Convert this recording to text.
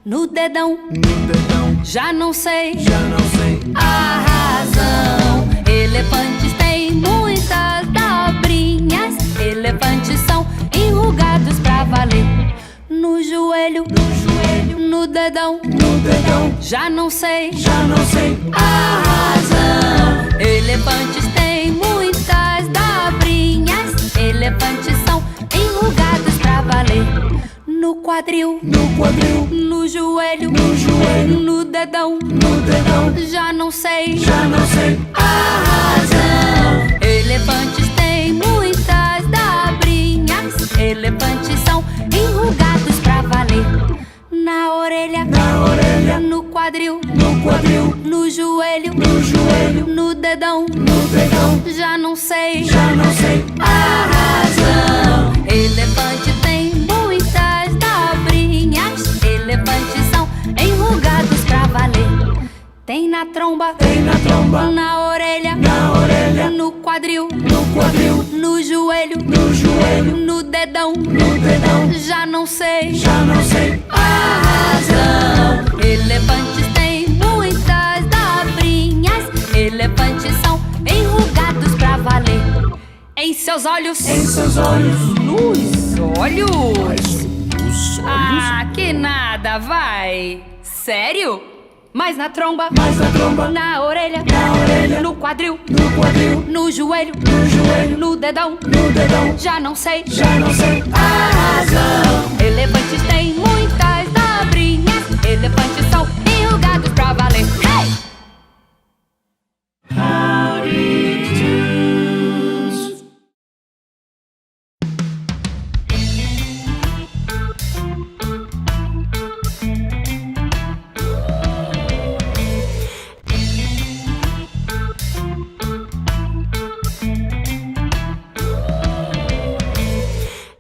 no dedão, já não sei a razão. Elefantes têm muitas dobrinhas, elefantes são enrugados pra valer. No joelho, no dedão, já não sei a razão. Elefantes têm muitas dobrinhas, elefantes são enrugados pra valer. No quadril, no joelho, no dedão, já não sei a razão. Elefantes têm muitas dobrinhas, elefantes são enrugados pra valer. Na orelha, no quadril, no joelho, no dedão, já não sei a razão. Elefante tem muitas dobrinhas, elefantes são enrugados pra valer. Tem na tromba, na orelha, no quadril, no joelho, no dedão, já não sei a razão. Elefantes têm muitas dobrinhas, elefantes são enrugados pra valer. Em seus olhos, nos olhos. Ah, que nada, vai. Sério? Mas na tromba, na orelha, no quadril, no joelho, no dedão, já não sei a razão. Elefantes têm